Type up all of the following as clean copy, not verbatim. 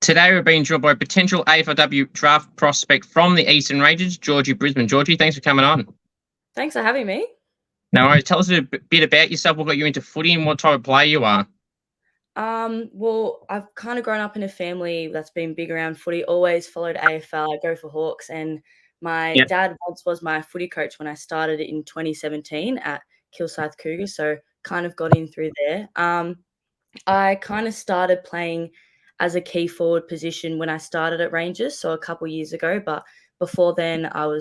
Today we're being joined by a potential AFLW draft prospect from the Eastern Ranges, Georgie Brisbane. Georgie, thanks for coming on. Thanks for having me. No worries. Tell us a bit about yourself, what got you into footy and what type of player you are. Well, I've kind of grown up in a family that's been big around footy, always followed AFL. I go for Hawks, and my dad once was my footy coach when I started in 2017 at Kilsyth Cougars, so kind of got in through there. I kind of started playing as a key forward position when I started at Rangers, so a couple years ago, but before then I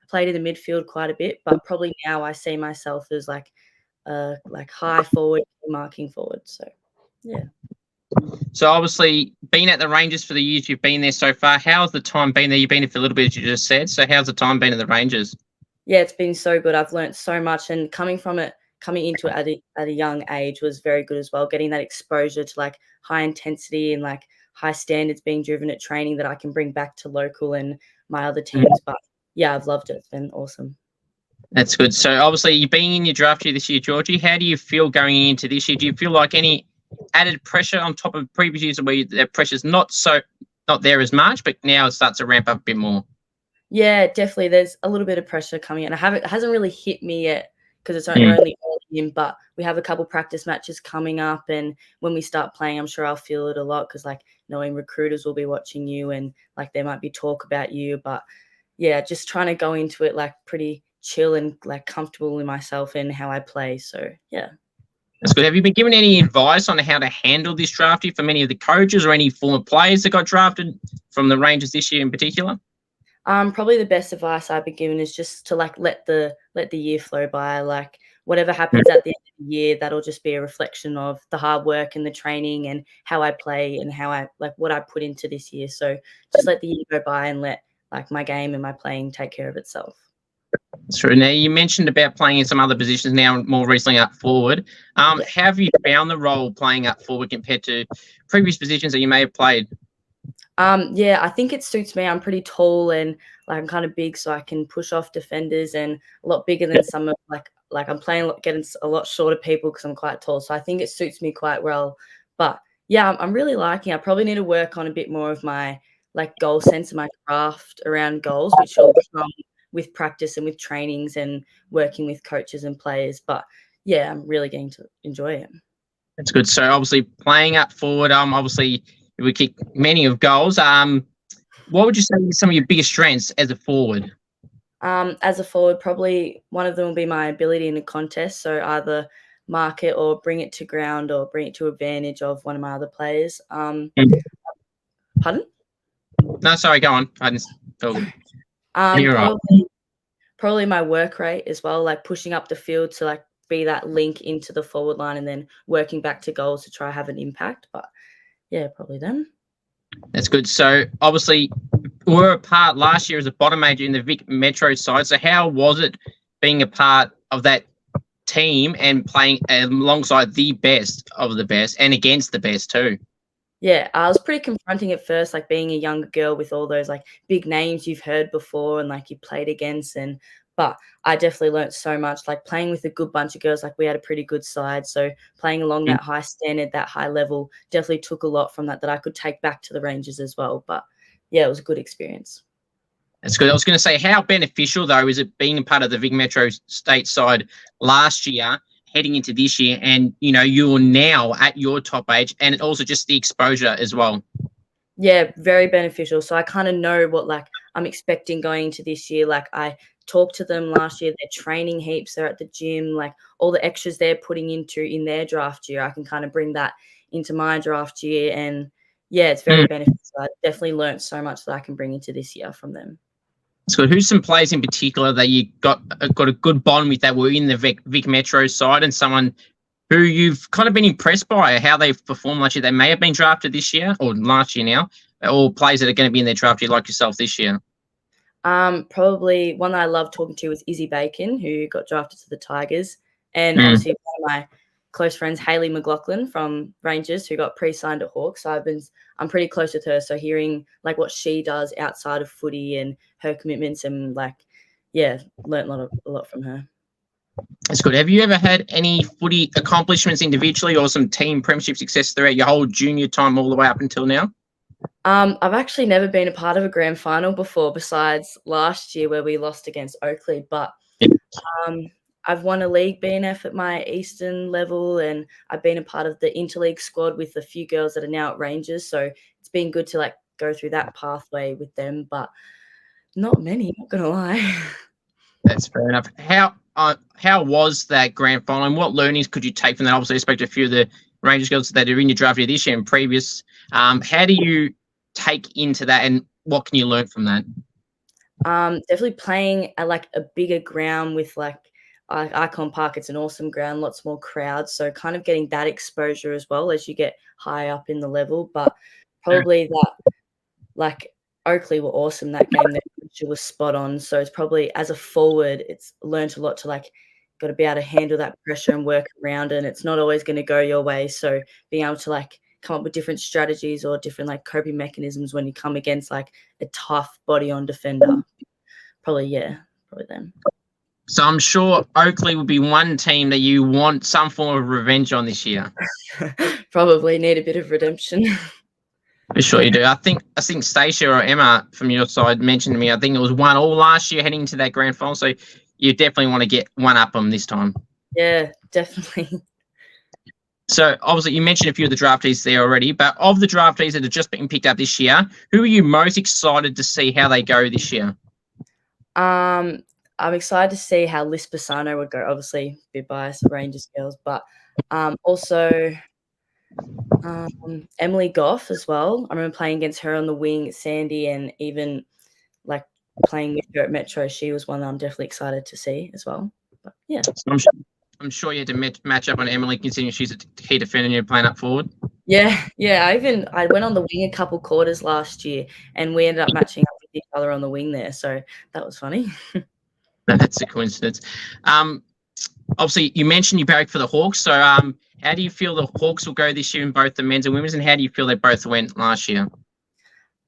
played in the midfield quite a bit, but probably now I see myself as like high forward, marking forward. So yeah. So obviously, being at the Rangers for the years you've been there so far, how's the time been there? You've been there for a little bit, as you just said. So how's the time been at the Rangers? Yeah, it's been so good. I've learnt so much, and coming into it at a young age was very good as well. Getting that exposure to like high intensity and like high standards being driven at training that I can bring back to local and my other teams. But yeah, I've loved it. It's been awesome. That's good. So obviously, you're being in your draft year this year, Georgie. How do you feel going into this year? Do you feel like any added pressure on top of previous years where the pressure's not there as much, but now it starts to ramp up a bit more? Yeah, definitely. There's a little bit of pressure coming in. It hasn't really hit me yet because it's only early in, but we have a couple practice matches coming up, and when we start playing, I'm sure I'll feel it a lot because like knowing recruiters will be watching you and like there might be talk about you. But yeah, just trying to go into it like pretty chill and like comfortable in myself and how I play. So yeah. That's good. Have you been given any advice on how to handle this draft year from any of the coaches or any former players that got drafted from the Rangers this year in particular? Probably the best advice I've been given is just to like let the year flow by. Like whatever happens at the end of the year, that'll just be a reflection of the hard work and the training and how I play and how I like what I put into this year. So just let the year go by and let like my game and my playing take care of itself. That's true. Now, you mentioned about playing in some other positions now, more recently up forward. How have you found the role playing up forward compared to previous positions that you may have played? Yeah, I think it suits me. I'm pretty tall and like I'm kind of big, so I can push off defenders and a lot bigger than some of like I'm playing getting a lot shorter people because I'm quite tall. So I think it suits me quite well. But yeah, I'm really liking it. I probably need to work on a bit more of my like goal sense and my craft around goals, which will come with practice and with trainings and working with coaches and players. But yeah, I'm really getting to enjoy it. That's good. So obviously playing up forward, obviously we kick many of goals. What would you say are some of your biggest strengths as a forward? As a forward, probably one of them will be my ability in a contest. So either mark it or bring it to ground or bring it to advantage of one of my other players. Pardon? No, sorry, go on. I didn't talk. Probably my work rate as well, like pushing up the field to like be that link into the forward line and then working back to goals to try to have an impact. But yeah, probably them. That's good. So obviously we were a part last year as a bottom major in the Vic Metro side. So how was it being a part of that team and playing alongside the best of the best and against the best too? Yeah, I was pretty confronting at first, like being a younger girl with all those like big names you've heard before and like you played against. But I definitely learnt so much, like playing with a good bunch of girls. Like we had a pretty good side, so playing along that high standard, that high level, definitely took a lot from that I could take back to the Rangers as well. But yeah, it was a good experience. That's good. I was going to say, how beneficial though is it being a part of the Vic Metro state side last year, heading into this year, and you know you're now at your top age, and it also just the exposure as well. Yeah, very beneficial. So I kind of know what like I'm expecting going into this year. Like I talked to them last year, they're training heaps, they're at the gym, like all the extras they're putting into in their draft year, I can kind of bring that into my draft year. And yeah, it's very beneficial. I definitely learned so much that I can bring into this year from them. So who's some players in particular that you got a good bond with that were in the Vic Metro side, and someone who you've kind of been impressed by how they've performed last year? They may have been drafted this year or last year now, or players that are going to be in their draft year like yourself this year. Probably one that I love talking to was Izzy Bacon, who got drafted to the Tigers, and obviously one of my close friends, Hayley McLaughlin from Rangers, who got pre-signed at Hawks. So I'm pretty close with her. So hearing like what she does outside of footy and her commitments and like, yeah, learned a lot from her. That's good. Have you ever had any footy accomplishments individually or some team premiership success throughout your whole junior time all the way up until now? I've actually never been a part of a grand final before, besides last year where we lost against Oakley. But I've won a league BNF at my Eastern level, and I've been a part of the interleague squad with a few girls that are now at Rangers. So it's been good to like go through that pathway with them, but not many, not gonna lie. That's fair enough. How was that grand final, and what learnings could you take from that? Obviously, I spoke to a few of the Rangers girls that are in your draft year this year and previous. How do you take into that, and what can you learn from that? Definitely playing at like a bigger ground with like Icon Park. It's an awesome ground, lots more crowds. So kind of getting that exposure as well as you get high up in the level. But probably that like Oakley were awesome that game. Their pressure was spot on. So it's probably as a forward, it's learned a lot to like got to be able to handle that pressure and work around it. And it's not always going to go your way. So being able to like come up with different strategies or different like coping mechanisms when you come against like a tough body on defender. Probably them. So I'm sure Oakley would be one team that you want some form of revenge on this year. Probably need a bit of redemption. For sure you do. I think Stacia or Emma from your side mentioned to me, I think it was 1-1 last year heading to that grand final. So you definitely want to get one up them this time. Yeah, definitely. So obviously you mentioned a few of the draftees there already, but of the draftees that have just been picked up this year, who are you most excited to see how they go this year? I'm excited to see how Liz Bassano would go. Obviously, a bit biased, Rangers girls, but also Emily Goff as well. I remember playing against her on the wing at Sandy, and even like playing with her at Metro. She was one that I'm definitely excited to see as well. But yeah, I'm sure you had to match up on Emily, considering she's a key defender and you're playing up forward. Yeah. I went on the wing a couple quarters last year, and we ended up matching up with each other on the wing there. So that was funny. That's a coincidence. Obviously, you mentioned you barrack for the Hawks. So, how do you feel the Hawks will go this year in both the men's and women's, and how do you feel they both went last year?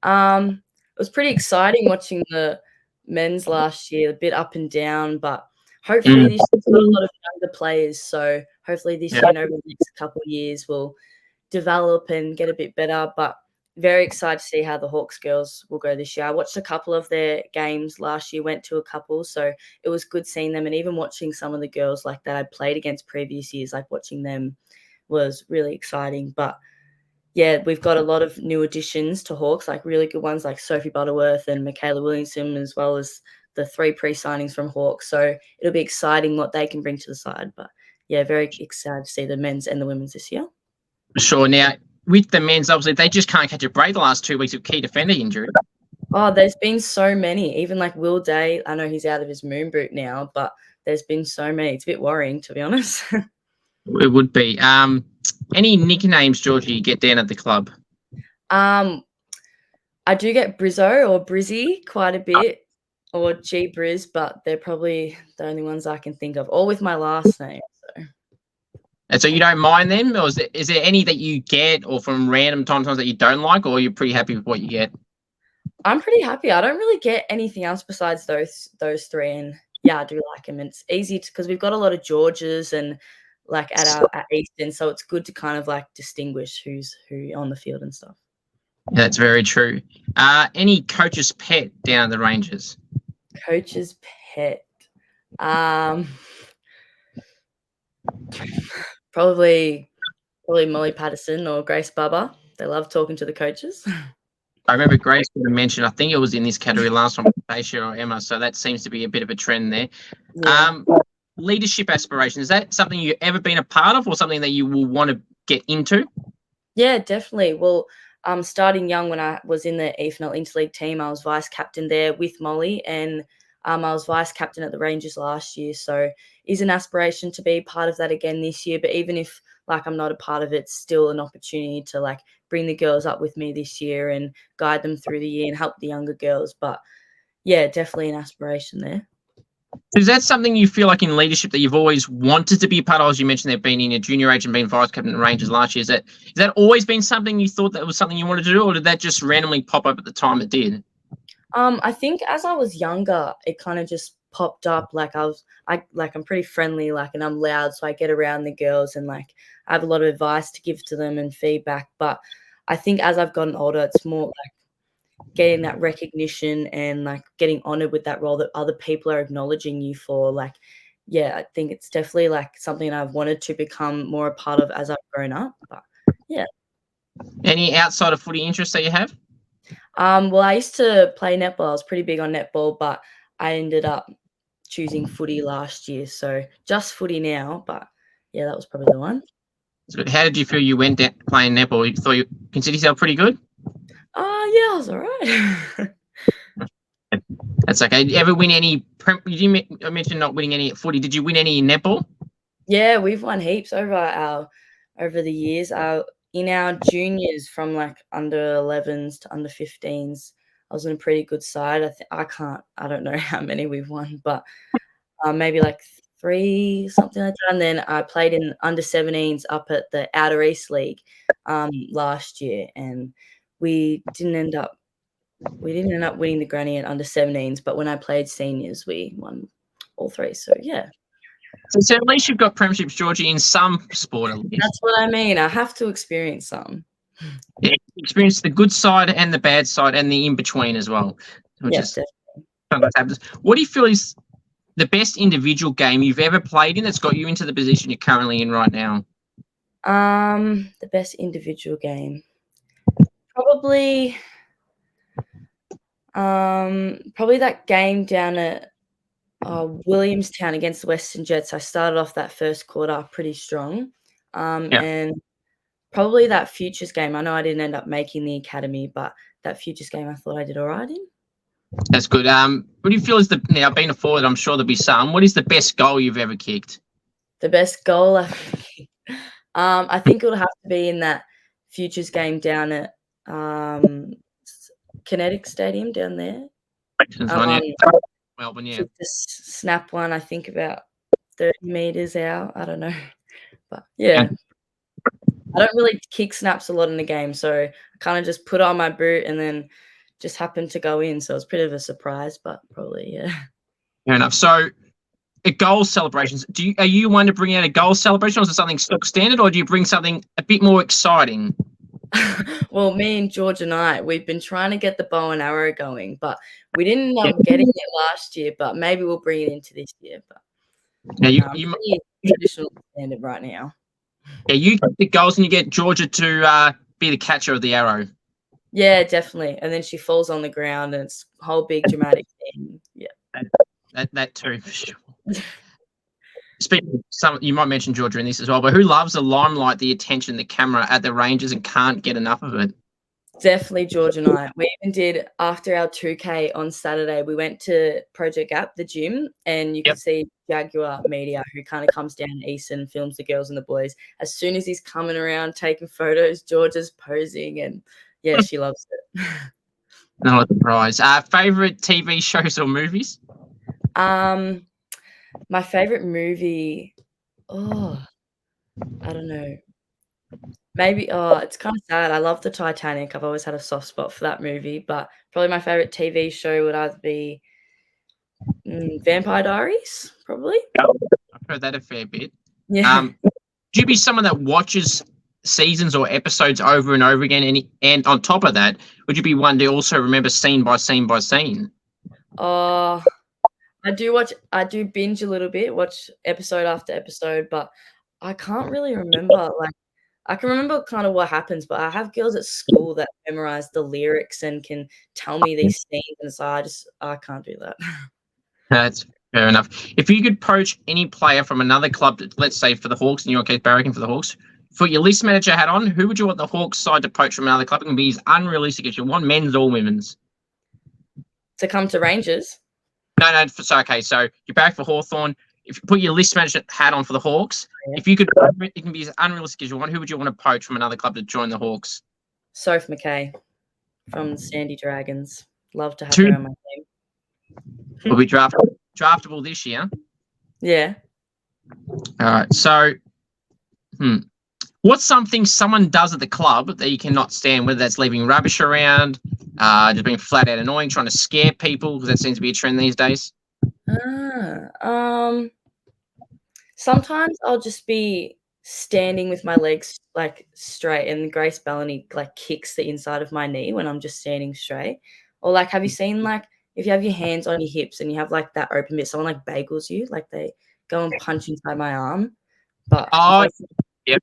It was pretty exciting watching the men's last year, a bit up and down, but hopefully this year's got a lot of younger players. So hopefully this year and over the next couple of years will develop and get a bit better. But very excited to see how the Hawks girls will go this year. I watched a couple of their games last year, went to a couple, so it was good seeing them, and even watching some of the girls like that I played against previous years, like watching them was really exciting. But yeah, we've got a lot of new additions to Hawks, like really good ones like Sophie Butterworth and Michaela Williamson, as well as the 3 pre-signings from Hawks. So it'll be exciting what they can bring to the side. But yeah, very excited to see the men's and the women's this year. Sure. Now, with the men's, obviously, they just can't catch a break the last 2 weeks of key defender injury. Oh, there's been so many. Even like Will Day, I know he's out of his moon boot now, but there's been so many. It's a bit worrying, to be honest. It would be. Any nicknames, Georgie, you get down at the club? I do get Brizzo or Brizzy quite a bit, or G Briz, but they're probably the only ones I can think of, all with my last name. So. And so you don't mind them, or is there any that you get, or from random times that you don't like, or you're pretty happy with what you get? I'm pretty happy. I don't really get anything else besides those 3, and yeah, I do like them. It's easy because we've got a lot of Georges and like at Eastern, so it's good to kind of like distinguish who's who on the field and stuff. That's very true. Any coach's pet down at the Rangers? Coach's pet. Probably Molly Patterson or Grace Bubba. They love talking to the coaches. I remember Grace mentioned, I think it was in this category last time, Stacia or Emma, so that seems to be a bit of a trend there. Yeah. Leadership aspirations, is that something you've ever been a part of, or something that you will want to get into? Yeah, definitely. Well, starting young, when I was in the AFLW Interleague team, I was vice captain there with Molly, and I was vice captain at the Rangers last year. So is an aspiration to be part of that again this year. But even if like I'm not a part of it, still an opportunity to like bring the girls up with me this year and guide them through the year and help the younger girls. But yeah, definitely an aspiration there. Is that something you feel like in leadership that you've always wanted to be a part of? As you mentioned, they've been in your junior age and been vice captain at the Rangers last year. Is that always been something you thought that was something you wanted to do, or did that just randomly pop up at the time it did? I think as I was younger, it kind of just popped up. Like I'm pretty friendly, and I'm loud, so I get around the girls and like I have a lot of advice to give to them and feedback. But I think as I've gotten older, it's more like getting that recognition and like getting honored with that role that other people are acknowledging you for. Like, yeah, I think it's definitely like something I've wanted to become more a part of as I've grown up. But yeah. Any outside of footy interests that you have? Well, I used to play netball. I was pretty big on netball, but I ended up choosing footy last year. So just footy now, but yeah, that was probably the one. How did you feel you went down playing netball? You thought you consider yourself pretty good? Yeah, I was all right. That's okay. Did you ever win any? You mentioned not winning any at footy. Did you win any in netball? Yeah, we've won heaps over the years. In our juniors, from like under 11s to under 15s, I was in a pretty good side. I don't know how many we've won, but maybe like 3, something like that. And then I played in under 17s up at the Outer East League last year, and we didn't end up winning the granny at under 17s. But when I played seniors, we won all 3. So yeah. So at least you've got premierships, Georgie, in some sport at least. That's what I mean. I have to experience some. Yeah, experience the good side and the bad side and the in between as well, which is sometimes happens. What do you feel is the best individual game you've ever played in that's got you into the position you're currently in right now? The best individual game, probably that game down at Williamstown against the Western Jets. I started off that first quarter pretty strong, and probably that Futures game. I know I didn't end up making the academy, but that Futures game I thought I did all right in. That's good. What do you feel is now being a forward, I'm sure there'll be some. What is the best goal you've ever kicked? The best goal I've kicked? I think it'll have to be in that Futures game down at Kinetic Stadium down there. Melbourne, yeah. Just snap one, I think about 30 meters out. I don't know. But yeah. I don't really kick snaps a lot in the game, so I kind of just put on my boot and then just happened to go in. So it was a bit of a surprise, but probably, yeah. Fair enough. So at goal celebrations, are you one to bring out a goal celebration, or is it something stock standard, or do you bring something a bit more exciting? Well, me and George and we've been trying to get the bow and arrow going, but we didn't end up getting it last year, but maybe we'll bring it into this year. But now you traditional standard right now. Yeah, you kick the goals and you get Georgia to be the catcher of the arrow. Yeah, definitely. And then she falls on the ground and it's a whole big dramatic thing. Yeah. That too, for sure. Speaking of some, you might mention Georgia in this as well, but who loves the limelight, the attention, the camera at the Rangers and can't get enough of it? Definitely George and I. We even did, after our 2K on Saturday, we went to Project Gap, the gym, and you could see Jaguar Media, who kind of comes down to Eastern and films the girls and the boys. As soon as he's coming around taking photos, George is posing, and yeah, she loves it. Not a surprise. Favorite TV shows or movies? My favorite movie, I don't know. Maybe, it's kind of sad. I love the Titanic. I've always had a soft spot for that movie, but probably my favorite TV show would either be Vampire Diaries, probably. I've heard that a fair bit. Yeah. Do you be someone that watches seasons or episodes over and over again? And on top of that, would you be one to also remember scene by scene by scene? I do binge a little bit, watch episode after episode, but I can't really remember. Like, I can remember kind of what happens, but I have girls at school that memorize the lyrics and can tell me these scenes, and so I can't do that. That's fair enough. If you could poach any player from another club, let's say for the Hawks, in your case, Barracan for the Hawks, put your list manager hat on, who would you want the Hawks side to poach from another club? It can be as unrealistic as you want, men's or women's. To come to Rangers? No. So you're back for Hawthorn. If you put your list manager hat on for the Hawks, if you could, it can be as unrealistic as you want. Who would you want to poach from another club to join the Hawks? Soph McKay from Sandy Dragons. Love to have her on my team. Will be draftable this year. Yeah. All right. So, what's something someone does at the club that you cannot stand, whether that's leaving rubbish around, just being flat out annoying, trying to scare people, because that seems to be a trend these days? Sometimes I'll just be standing with my legs like straight, and Grace Bellany like kicks the inside of my knee when I'm just standing straight. Or like, have you seen like if you have your hands on your hips and you have like that open bit, someone like bagels you, like they go and punch inside my arm. But Oh, yep.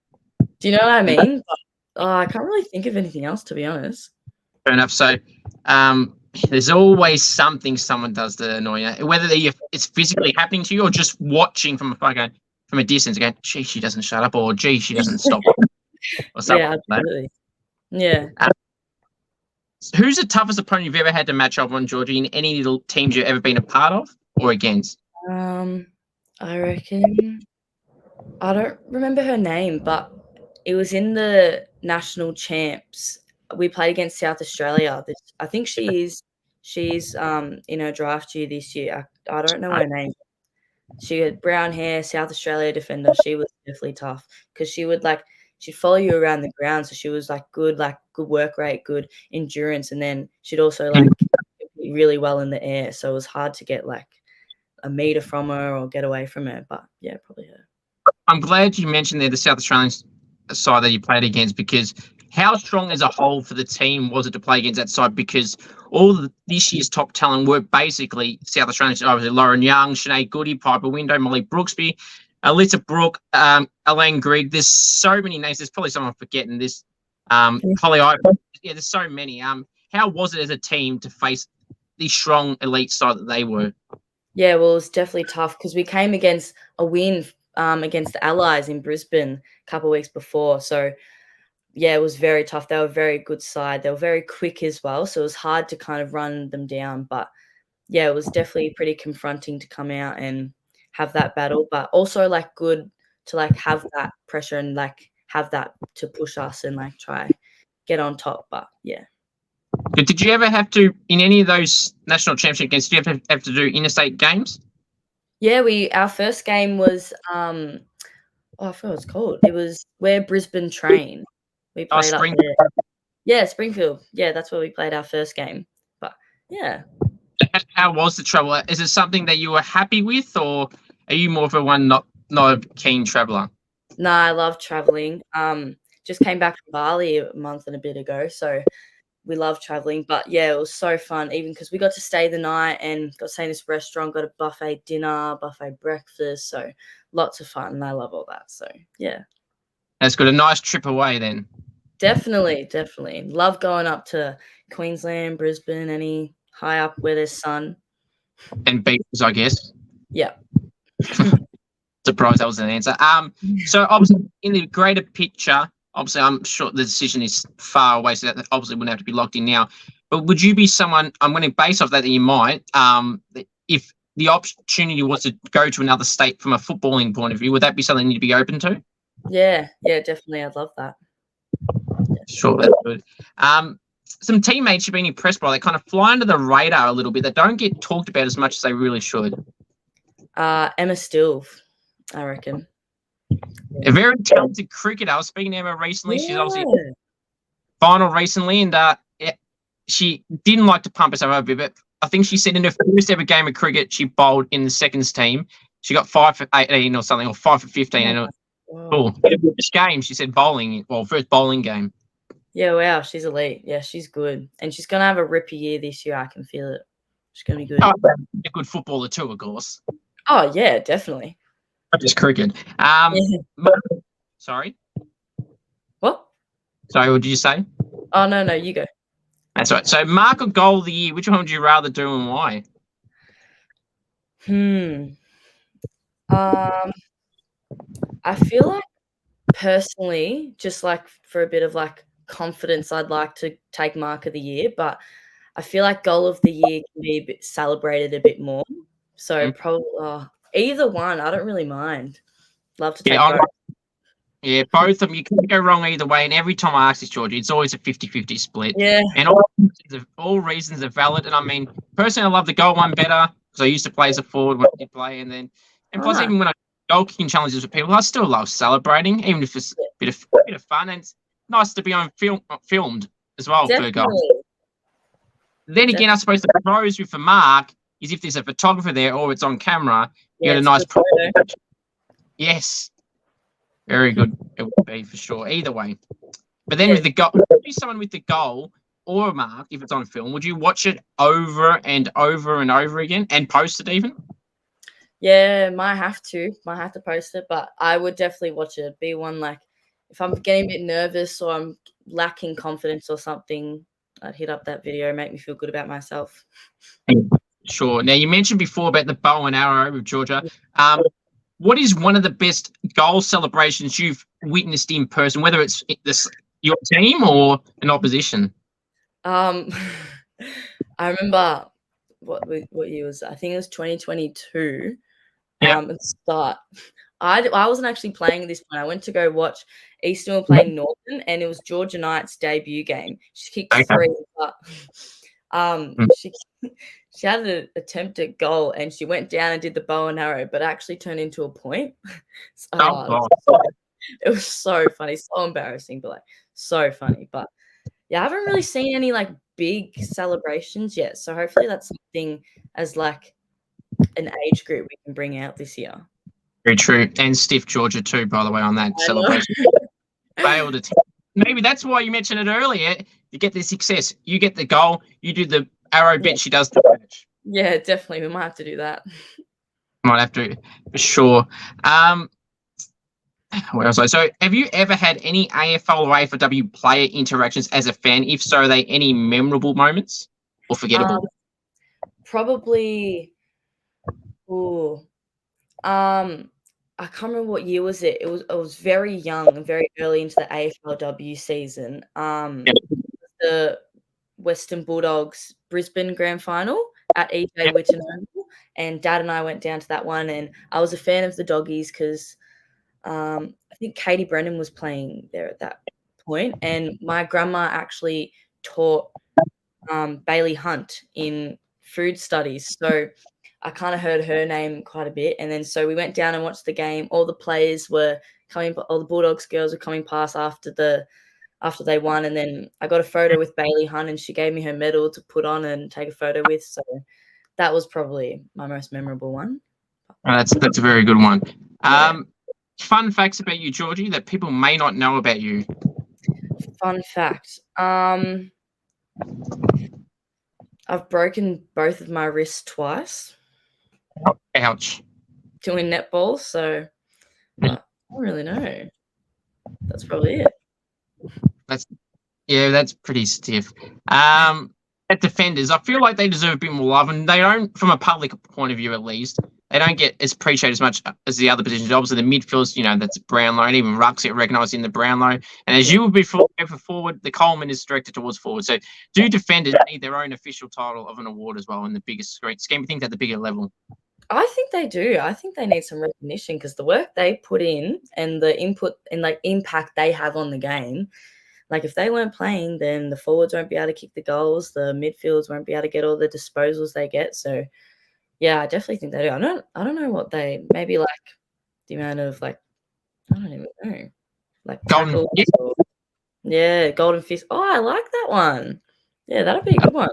do you know what I mean? But, I can't really think of anything else, to be honest. Fair enough. So, there's always something someone does to annoy you, whether it's physically happening to you or just watching from a distance, going, "Gee, she doesn't shut up," or "Gee, she doesn't stop," or something. Yeah, absolutely. Yeah. Who's the toughest opponent you've ever had to match up on, Georgie, in any little teams you've ever been a part of or against? I reckon I don't remember her name, but it was in the national champs. We played against South Australia. I think she's in her draft year this year. I don't know her name. She had brown hair, South Australia defender. She was definitely tough because she'd follow you around the ground. So she was good work rate, good endurance, and then she'd also compete really well in the air. So it was hard to get like a meter from her or get away from her. But yeah, probably her. I'm glad you mentioned the South Australian side that you played against, because how strong as a whole for the team was it to play against that side? Because all this year's top talent were basically South Australians. Obviously, Lauren Young, Sinead Goody, Piper Window, Molly Brooksby, Alyssa Brooke, Elaine Grigg. There's so many names. There's probably someone I'm forgetting. This Holly Ivan. Yeah, there's so many. How was it as a team to face the strong elite side that they were? Yeah, well, it was definitely tough because we came against a win against the Allies in Brisbane a couple of weeks before. So, yeah, it was very tough. They were a very good side. They were very quick as well. So it was hard to kind of run them down. But, yeah, it was definitely pretty confronting to come out and have that battle. But also, good to, have that pressure and, have that to push us and, try get on top. But, yeah. But did you ever have to, in any of those national championship games, did you have to do interstate games? Yeah, our first game was I forgot what it's called. It was where Brisbane train. We played up there. Yeah, Springfield. Yeah, that's where we played our first game. But yeah. How was the travel? Is it something that you were happy with, or are you more of a one not a keen traveller? No, I love traveling. Just came back from Bali a month and a bit ago, so we love traveling. But yeah, it was so fun, even because we got to stay the night and got to stay in this restaurant, got a buffet dinner, buffet breakfast. So lots of fun, and I love all that. So yeah. That's good. A nice trip away then. Definitely. Love going up to Queensland, Brisbane, any high up where there's sun. And beaches, I guess. Yeah. Surprised that was an answer. So obviously in the greater picture, obviously I'm sure the decision is far away, so that obviously wouldn't have to be locked in now. But would you be someone, I'm going to base off that you might, if the opportunity was to go to another state from a footballing point of view, would that be something you'd be open to? Yeah, definitely. I'd love that. Sure, that's good. Some teammates you've been impressed by, they kind of fly under the radar a little bit. They don't get talked about as much as they really should. Emma Stilf, I reckon. A very talented cricketer. I was speaking to Emma recently. Yeah. She's obviously final recently, and she didn't like to pump herself up a bit, but I think she said in her first ever game of cricket, she bowled in the seconds team. She got 5 for 18 or something, or 5 for 15. And first game, she said first bowling game. Yeah, wow, she's elite. Yeah, she's good. And she's going to have a ripper year this year. I can feel it. She's going to be good. Oh, a good footballer too, of course. Oh, yeah, definitely. Not just cricket. Sorry? What? Sorry, what did you say? Oh, no, you go. That's right. So, mark or goal of the year, which one would you rather do and why? I feel like personally, just for a bit of confidence, I'd like to take mark of the year, but I feel like goal of the year can be a bit celebrated a bit more. So probably either one, I don't really mind. Love to take both. Yeah, both of them. You can't go wrong either way. And every time I ask this, Georgie, it's always a 50-50 split. Yeah. And all reasons are valid. And I mean, personally, I love the goal one better because I used to play as a forward when I did play. And plus, even when I goal kicking challenges with people, I still love celebrating, even if it's a bit of fun. And it's nice to be on filmed as well. Definitely. For goals. Then again, I suppose the pros with a mark is if there's a photographer there or it's on camera, you get a nice photo. Yes. Very good. It would be for sure. Either way. But then with the goal, someone with the goal or a mark, if it's on film, would you watch it over and over and over again and post it even? Yeah, might have to post it, but I would definitely watch it. Be one like if I'm getting a bit nervous or I'm lacking confidence or something, I'd hit up that video, make me feel good about myself. Sure. Now you mentioned before about the bow and arrow with Georgia. What is one of the best goal celebrations you've witnessed in person, whether it's your team or an opposition? I remember what year was that? I think it was 2022. At the start, I wasn't actually playing at this point. I went to go watch Eastern were playing Northern, and it was Georgia Knight's debut game. She kicked 3, but she had an attempt at goal, and she went down and did the bow and arrow, but actually turned into a point. It was so funny, so embarrassing, but like so funny. But yeah, I haven't really seen any like big celebrations yet. So hopefully that's something as like an age group we can bring out this year. Very true. And stiff Georgia too, by the way, on that celebration. Failed it. Maybe that's why you mentioned it earlier. You get the success. You get the goal. You do the arrow bit. She does the match. Yeah, definitely. We might have to do that. Might have to, for sure. Where was I? So have you ever had any AFL or AFLW player interactions as a fan? If so, are they any memorable moments or forgettable? Probably. I can't remember what year was it. It was very young and very early into the AFLW season. The Western Bulldogs Brisbane Grand Final at EJ Witten Oval, and Dad and I went down to that one, and I was a fan of the Doggies because I think Katie Brennan was playing there at that point, and my grandma actually taught Bailey Hunt in food studies, so I kind of heard her name quite a bit. And then so we went down and watched the game. All the players were coming, all the Bulldogs girls were coming past after they won. And then I got a photo with Bailey Hunt, and she gave me her medal to put on and take a photo with. So that was probably my most memorable one. Oh, that's a very good one. Fun facts about you, Georgie, that people may not know about you. Fun fact. I've broken both of my wrists twice. Ouch. Doing netball, so I don't really know. That's probably it. That's pretty stiff. At defenders, I feel like they deserve a bit more love, and they don't, from a public point of view at least, they don't get appreciated as much as the other positions. Obviously, the midfielders, that's Brownlow, and even Rucks get recognised in the Brownlow. And as you would be for forward, the Coleman is directed towards forward. So, do defenders need their own official title of an award as well in the biggest scheme of things at the bigger level? I think they do. I think they need some recognition because the work they put in and the input and like impact they have on the game. Like if they weren't playing, then the forwards won't be able to kick the goals. The midfielders won't be able to get all the disposals they get. So, yeah, I definitely think they do. I don't know what maybe like the amount of like I don't even know, like tackles. Golden fist. Oh, I like that one. Yeah, that'd be a good one.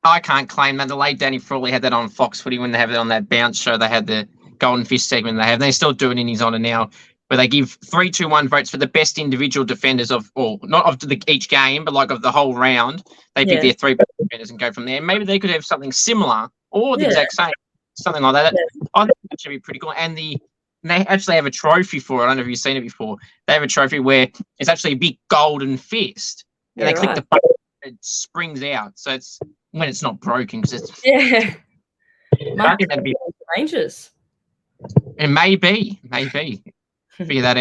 I can't claim that. The late Danny Frawley had that on Fox Footy when they have it on that bounce show. They had the Golden Fist segment they have. They still do it in his honour now, where they give 3, 2, 1 votes for the best individual defenders not of each game, but like of the whole round. They pick their 3 best defenders and go from there. Maybe they could have something similar or the exact same, something like that. I think that should be pretty cool. And they actually have a trophy for it. I don't know if you've seen it before. They have a trophy where it's actually a big golden fist, and they click the button, it springs out. So it's when it's not broken because it's I think that'd be Rangers. And maybe figure that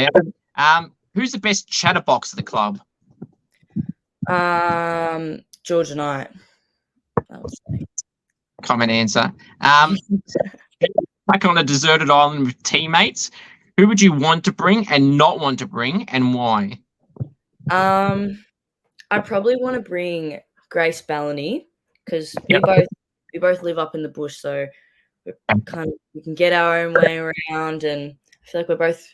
out. Who's the best chatterbox of the club? Georgia Knight. Common answer. Back on a deserted island with teammates, who would you want to bring and not want to bring, and why? I probably want to bring Grace Bellany because we both live up in the bush, so we can get our own way around, and I feel like we're both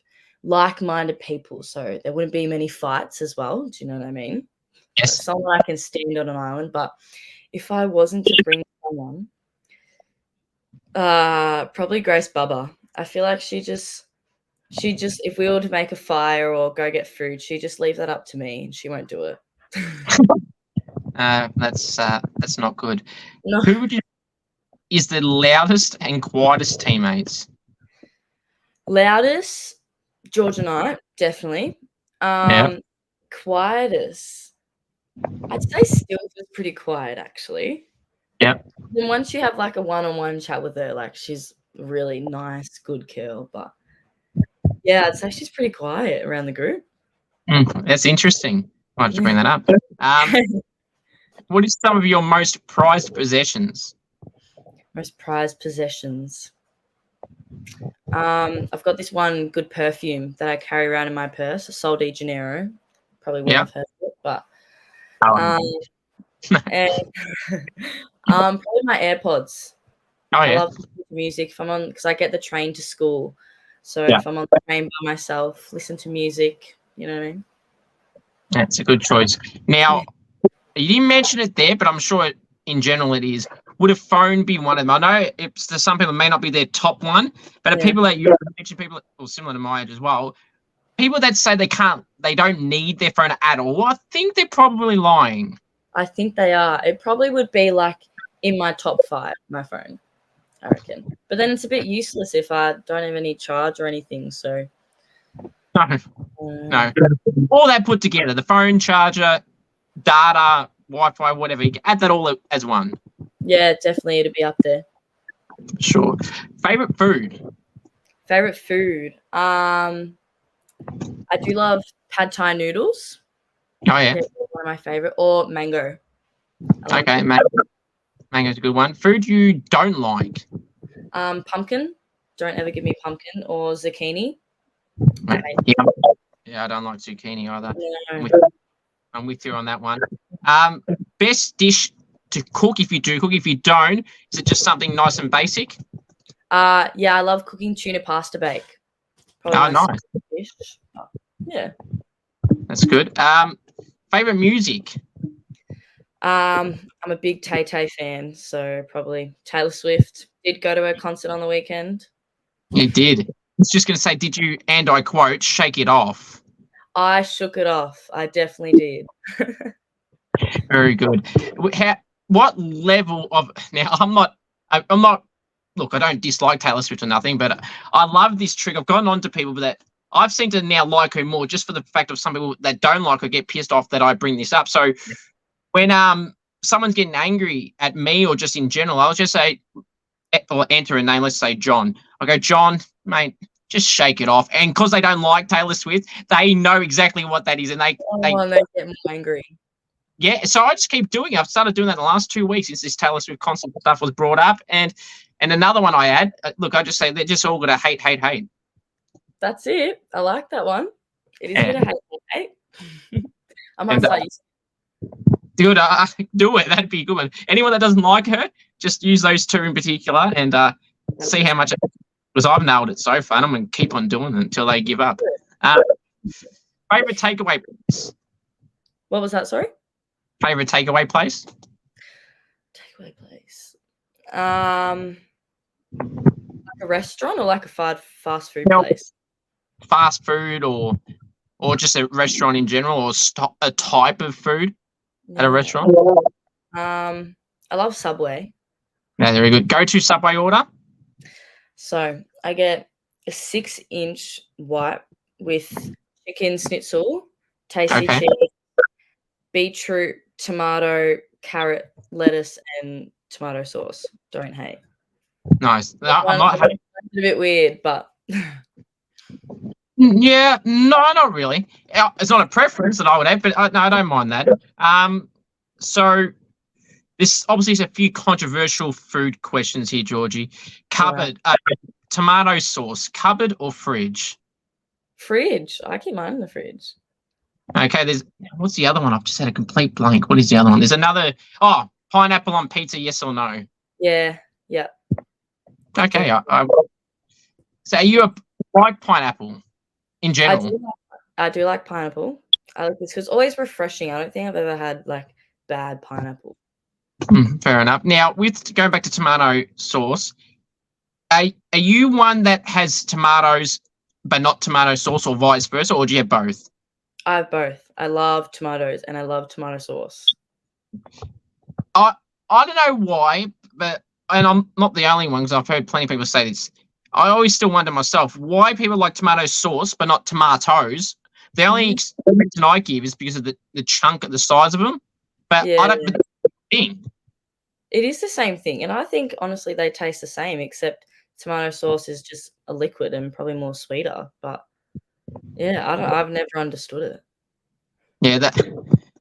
like-minded people, so there wouldn't be many fights as well. Do you know what I mean? Yes. So someone I can stand on an island, but if I wasn't to bring someone, probably Grace Bubba. I feel like she just She just, if we were to make a fire or go get food, she just leave that up to me and she won't do it. That's not good. No. Who would you is the loudest and quietest teammates? Loudest, George and I, definitely. Quietest, I'd say Stills was pretty quiet, actually. Yep. And once you have like a one-on-one chat with her, like she's really nice, good girl. But yeah, I'd say she's pretty quiet around the group. That's interesting. Why don't you bring that up? What is some of your most prized possessions? Most prized possessions. I've got this one good perfume that I carry around in my purse, a Sol de Janeiro. Probably wouldn't have heard of it, but and probably my AirPods. I love music if I'm on, because I get the train to school. So if I'm on the train by myself, listen to music. You know what I mean? That's a good choice. Now, you didn't mention it there, but I'm sure in general it is. Would a phone be one of them? I know some people may not be their top one, but people that you mentioned, people similar to my age as well, people that say they don't need their phone at all, I think they're probably lying. I think they are. It probably would be like in my top 5, my phone, I reckon. But then it's a bit useless if I don't have any charge or anything. So no. All that put together, the phone, charger, data, Wi-Fi, whatever, you can add that all as one. Yeah, definitely it'd be up there. Sure. Favorite food? Favorite food? I do love pad thai noodles. Oh, yeah. They're one of my favorite. Or mango. Okay, mango's a good one. Food you don't like? Pumpkin. Don't ever give me pumpkin or zucchini. Yeah, I don't like zucchini either. No. I'm with you on that one. Best dish to cook if you do cook. If you don't, is it just something nice and basic? Yeah, I love cooking tuna pasta bake. Probably nice. Dish. Yeah. That's good. Favorite music? I'm a big Tay Tay fan, so probably Taylor Swift. Did go to her concert on the weekend. You did. I was just going to say, did you, and I quote, shake it off? I shook it off. I definitely did. Very good. What level of now? I'm not. Look, I don't dislike Taylor Swift or nothing, but I love this trick. I've gotten on to people that I've seemed to now like her more, just for the fact of some people that don't like her get pissed off that I bring this up. So when someone's getting angry at me or just in general, I'll just say, or enter a name. Let's say John. I go, John, mate, just shake it off. And because they don't like Taylor Swift, they know exactly what that is, and they get more angry. Yeah, so I just keep doing it. I've started doing that the last 2 weeks since this Taylor Swift concert stuff was brought up. And another one I add, look, I just say they're just all going to hate. That's it. I like that one. It is a bit of hate. I might start using Good, do it. That'd be a good one. Anyone that doesn't like her, just use those 2 in particular and see how much because I've nailed it so far. And I'm going to keep on doing it until they give up. Favorite takeaway place? What was that, sorry? Favorite takeaway place? Takeaway place. Like a restaurant or like a fast food place? Fast food or just a restaurant in general, or a type of food at a restaurant? I love Subway. Yeah, very good. Go to Subway order? So I get a 6-inch white with chicken schnitzel, tasty cheese, beetroot, tomato, carrot, lettuce, and tomato sauce. Don't hate. Nice. I might have... It's a bit weird, but yeah, no, not really. It's not a preference that I would have, but no, I don't mind that. So this obviously is a few controversial food questions here, Georgie. Cupboard, tomato sauce, cupboard or fridge? Fridge. I keep mine in the fridge. Okay, what's the other one? I've just had a complete blank. What is the other one? There's another. Oh, pineapple on pizza, yes or no? Yeah. Okay, so are you like pineapple in general? I do like pineapple. I like this because it's always refreshing. I don't think I've ever had like bad pineapple. Fair enough. Now, with going back to tomato sauce, are you one that has tomatoes but not tomato sauce, or vice versa, or do you have both? I have both. I love tomatoes and I love tomato sauce. I don't know why, but and I'm not the only one because I've heard plenty of people say this. I always still wonder myself why people like tomato sauce but not tomatoes. The only reason I give is because of the chunk at the size of them. But I don't think it is the same thing, and I think honestly they taste the same, except tomato sauce is just a liquid and probably more sweeter. But yeah, I've never understood it. Yeah,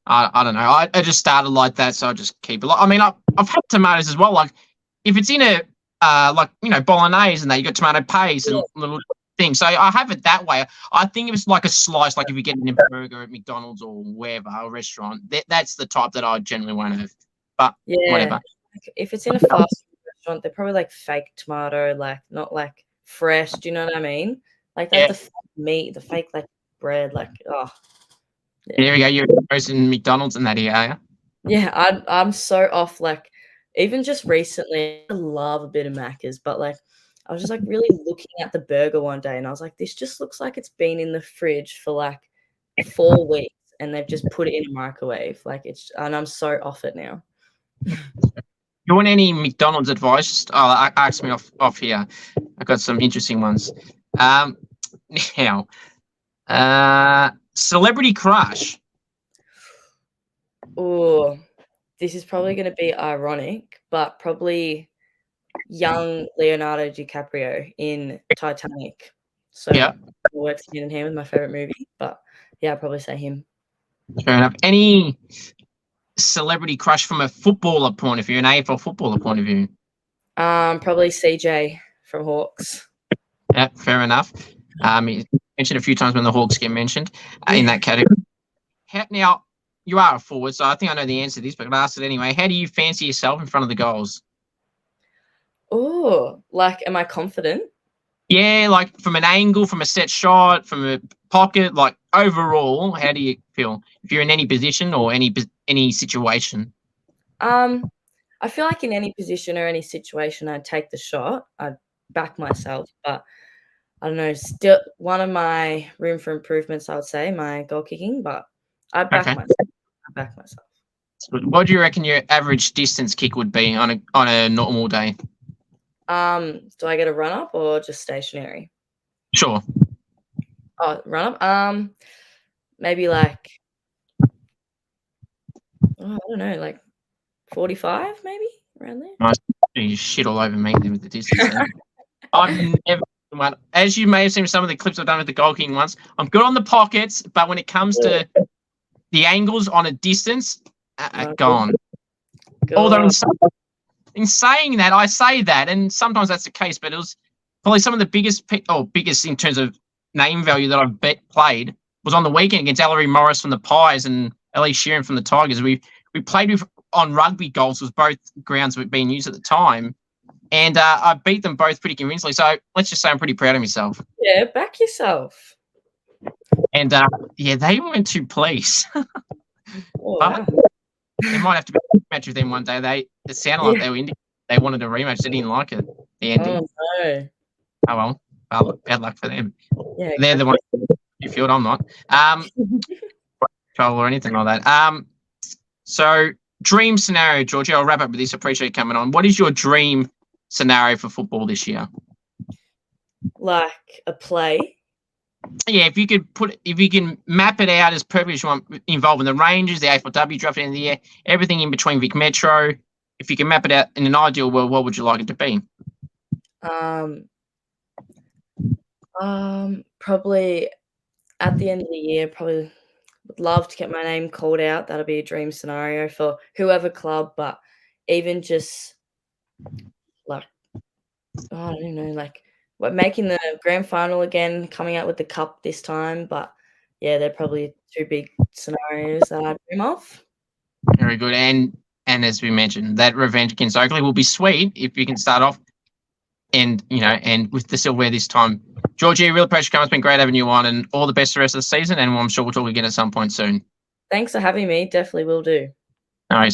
I don't know. I just started like that, so I just keep it. I mean, I've had tomatoes as well. Like if it's in a like bolognese and you got tomato paste and little things. So I have it that way. I think if it's like a slice, like if you get a burger at McDonald's or wherever, a restaurant, that's the type that I generally won't have. But whatever. If it's in a fast food restaurant, they're probably like fake tomato, like not like fresh. Do you know what I mean? Like they have the fake meat, the fake like bread, like oh. Yeah. There we go. You're roasting McDonald's and that here, are you? Yeah, I'm so off. Like even just recently, I love a bit of Macca's, but like I was just like really looking at the burger one day, and I was like, this just looks like it's been in the fridge for like 4 weeks, and they've just put it in a microwave. Like and I'm so off it now. You want any McDonald's advice? Ask me off here. I've got some interesting ones. Now, celebrity crush. Oh, this is probably going to be ironic, but probably young Leonardo DiCaprio in Titanic. So it works hand in hand with my favorite movie. But yeah, I'd probably say him. Fair enough. Any celebrity crush from a footballer point of view, an AFL footballer point of view? Probably CJ from Hawks. Yeah, fair enough. You mentioned a few times when the Hawks get mentioned in that category. Now, you are a forward, so I think I know the answer to this, but I'll ask it anyway. How do you fancy yourself in front of the goals? Oh, like, am I confident? Yeah, like from an angle, from a set shot, from a pocket, like overall, how do you feel if you're in any position or any situation? I feel like in any position or any situation, I'd take the shot. I'd back myself, but I don't know. Still, one of my room for improvements, I would say, my goal kicking. But I back myself. What do you reckon your average distance kick would be on a normal day? Do I get a run up or just stationary? Sure. Oh, run up. Maybe like I don't know, like 45, maybe around there. Nice. You shit all over me then with the distance. I've never, as you may have seen some of the clips I've done with the goal kicking once. I'm good on the pockets, but when it comes to the angles on a distance, gone. Although in saying that, I say that, and sometimes that's the case, but it was probably some of the biggest in terms of name value that I've played was on the weekend against Ellery Morris from the Pies and Ellie Sheeran from the Tigers. We played on rugby goals, was both grounds were being used at the time, and I beat them both pretty convincingly. So let's just say I'm pretty proud of myself. Yeah, back yourself. And they weren't too pleased. Wow. There might have to be a match with them one day. It sounded like they wanted a rematch. They didn't like it. The ending. Oh no. Oh well, bad luck for them. Yeah, they're the ones you feel. I'm not. Trouble or anything like that. So dream scenario, Georgie. I'll wrap up with this. Appreciate you coming on. What is your dream scenario for football this year? Like a play. Yeah, if you can map it out as perfectly as you want, involving the Rangers, the AFLW draft at the end of the year, everything in between Vic Metro. If you can map it out in an ideal world, what would you like it to be? Probably at the end of the year, probably would love to get my name called out. That'll be a dream scenario for whoever club, but even just like I don't know, like making the grand final again, coming out with the cup this time. But yeah, they're probably two big scenarios that I dream of. Very good. And as we mentioned, that revenge against Oakley will be sweet if you can start off and with the silverware this time. Georgie, real pleasure coming. It's been great having you on, and all the best the rest of the season. And I'm sure we'll talk again at some point soon. Thanks for having me. Definitely will do. All right.